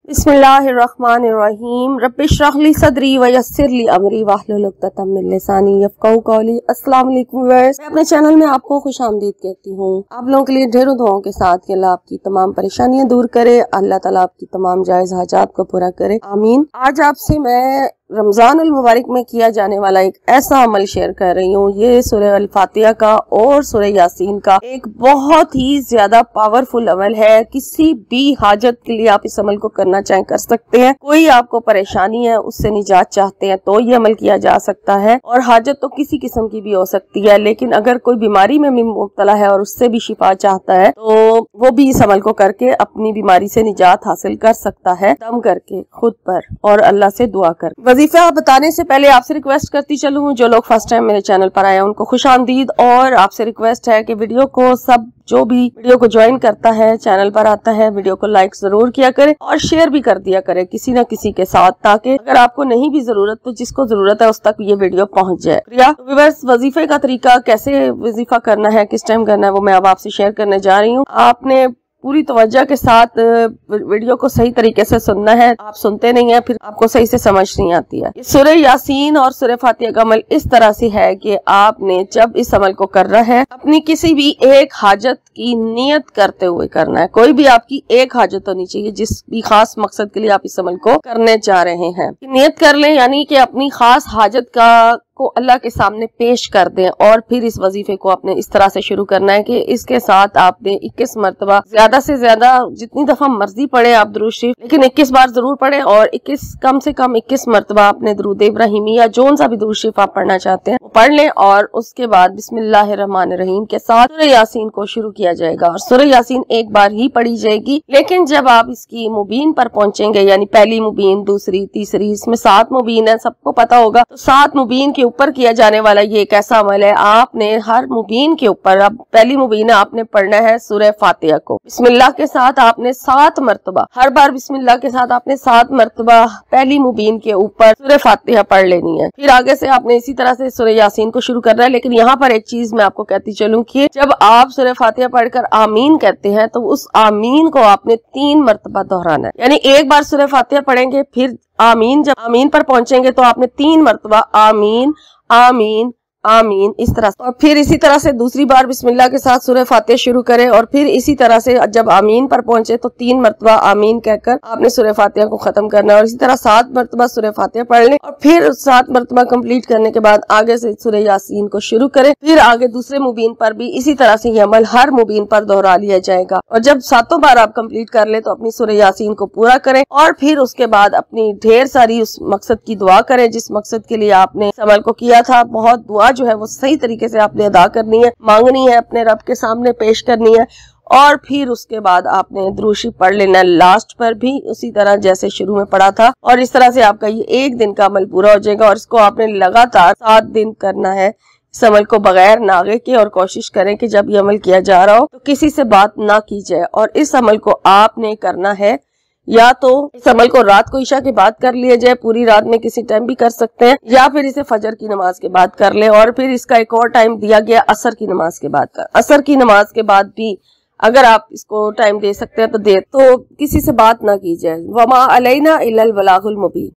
बिस्मिल्लाहिर्रहमानिर्रहीम रब्बिश्रह सदरी व यस्सिर अमरी वाहलुल उक़दतम मिन लिसानी यफ़क़हू क़ौली। अस्सलाम वालेकुम व्यूअर्स, मैं अपने चैनल में आपको खुशामदीद कहती हूँ। आप लोगों के लिए ढेरों दुआओं के साथ कि अल्लाह आपकी तमाम परेशानियां दूर करे, अल्लाह ताला आपकी तमाम जायज़ हाजात को पूरा करे, आमीन। आज आपसे मैं रमजान अल मुबारक में किया जाने वाला एक ऐसा अमल शेयर कर रही हूँ। ये सूरह अल फातिहा का और सूरह यासीन का एक बहुत ही ज्यादा पावरफुल अमल है। किसी भी हाजत के लिए आप इस अमल को करना चाहें कर सकते हैं। कोई आपको परेशानी है, उससे निजात चाहते हैं तो ये अमल किया जा सकता है। और हाजत तो किसी किस्म की भी हो सकती है, लेकिन अगर कोई बीमारी में मुब्तला है और उससे भी शिफा चाहता है तो वो भी इस अमल को करके अपनी बीमारी से निजात हासिल कर सकता है, दम करके खुद पर और अल्लाह से दुआ कर। वजीफा बताने से पहले आपसे रिक्वेस्ट करती चलूं, जो लोग फर्स्ट टाइम मेरे चैनल पर आए हैं उनको खुशामदीद। और आपसे रिक्वेस्ट है कि वीडियो को जो भी वीडियो को ज्वाइन करता है, चैनल पर आता है, वीडियो को लाइक जरूर किया करे और शेयर भी कर दिया करे किसी न किसी के साथ, ताकि अगर आपको नहीं भी जरूरत तो जिसको जरूरत है उस तक ये वीडियो पहुंच जाए। प्रिया व्यूअर्स, वजीफे का तरीका, कैसे वजीफा करना है, किस टाइम करना है, वो मैं अब आपसे शेयर करने जा रही हूँ। आपने पूरी तवज्जो के साथ वीडियो को सही तरीके से सुनना है। आप सुनते नहीं है, फिर आपको सही से समझ नहीं आती है। सूरह यासीन और सूरह फातिहा का अमल इस तरह से है कि आपने जब इस अमल को कर रहा है, अपनी किसी भी एक हाजत की नियत करते हुए करना है। कोई भी आपकी एक हाजत होनी चाहिए, जिस भी खास मकसद के लिए आप इस अमल को करने जा रहे हैं। नियत कर लें, यानी कि अपनी खास हाजत को अल्लाह के सामने पेश कर दें। और फिर इस वजीफे को आपने इस तरह से शुरू करना है कि इसके साथ आपने 21 मरतबा, ज्यादा से ज्यादा जितनी दफा मर्जी पढ़े आप दुरूद शरीफ, लेकिन 21 बार जरूर पढ़े। और 21 कम से कम 21 मरतबा आपने दुरूद इब्राहिमी या जोन सा भी दुरूद शरीफ आप पढ़ना चाहते हैं वो पढ़ लें। और उसके बाद बिस्मिल्लाहिर्रहमानिर्रहीम के साथ सूरह यासीन को शुरू किया जाएगा। और सूरह यासीन एक बार ही पढ़ी जाएगी, लेकिन जब आप इसकी मुबीन पर पहुंचेंगे, यानी पहली मुबीन, दूसरी, तीसरी, इसमें 7 मुबीन है, सबको पता होगा। तो 7 मुबीन के ऊपर किया जाने वाला ये एक ऐसा अमल है। आपने हर मुबीन के ऊपर, अब पहली मुबीन आपने पढ़ना है सूरह फातिहा को बिस्मिल्लाह के साथ आपने 7 मरतबा, हर बार बिस्मिल्लाह के साथ आपने 7 मरतबा पहली मुबीन के ऊपर सूरह फातिहा पढ़ लेनी है। फिर आगे से आपने इसी तरह से सूरह यासीन को शुरू करना है। लेकिन यहाँ पर एक चीज मैं आपको कहती चलूं कि जब आप सूरह फातिहा पढ़कर आमीन कहते हैं तो उस आमीन को आपने 3 मरतबा दोहराना है। यानी एक बार सूरह फातिहा पढ़ेंगे, फिर आमीन, जब आमीन पर पहुंचेंगे तो आपने 3 मरतबा आमीन आमीन आमीन इस तरह से। और फिर इसी तरह से दूसरी बार बिस्मिल्लाह के साथ सूरह फातिहा शुरू करें। और फिर इसी तरह से जब आमीन पर पहुंचे तो 3 मरतबा आमीन कहकर आपने सूरह फातिहा को खत्म करना है। और इसी तरह 7 मरतबा सूरह फातिहा पढ़ लें। और फिर 7 मरतबा कंप्लीट करने के बाद आगे से सूरह यासीन को शुरू करें। फिर आगे दूसरे मुबीन पर भी इसी तरह से ये अमल हर मुबीन पर दोहरा लिया जाएगा। और जब 7 बार आप कंप्लीट कर ले तो अपनी सूरह यासीन को पूरा करें। और फिर उसके बाद अपनी ढेर सारी उस मकसद की दुआ करें जिस मकसद के लिए आपने इस अमल को किया था। बहुत दुआ जो है वो सही तरीके से आपने अदा करनी है, मांगनी है, अपने रब के सामने पेश करनी है। और फिर उसके बाद आपने दुरूद शरीफ पढ़ लेना लास्ट पर भी उसी तरह जैसे शुरू में पढ़ा था। और इस तरह से आपका ये एक दिन का अमल पूरा हो जाएगा। और इसको आपने लगातार 7 दिन करना है, इस अमल को बगैर नागे के। और कोशिश करें कि जब ये अमल किया जा रहा हो तो किसी से बात ना की जाए। और इस अमल को आपने करना है, या तो इस अमल को रात को ईशा के बाद कर लिया जाए, पूरी रात में किसी टाइम भी कर सकते हैं, या फिर इसे फजर की नमाज के बाद कर ले। और फिर इसका एक और टाइम दिया गया असर की नमाज के बाद कर। असर की नमाज के बाद भी अगर आप इसको टाइम दे सकते हैं तो किसी से बात ना की जाए। वमा अलैना इल्लल बलागुल मुबीन।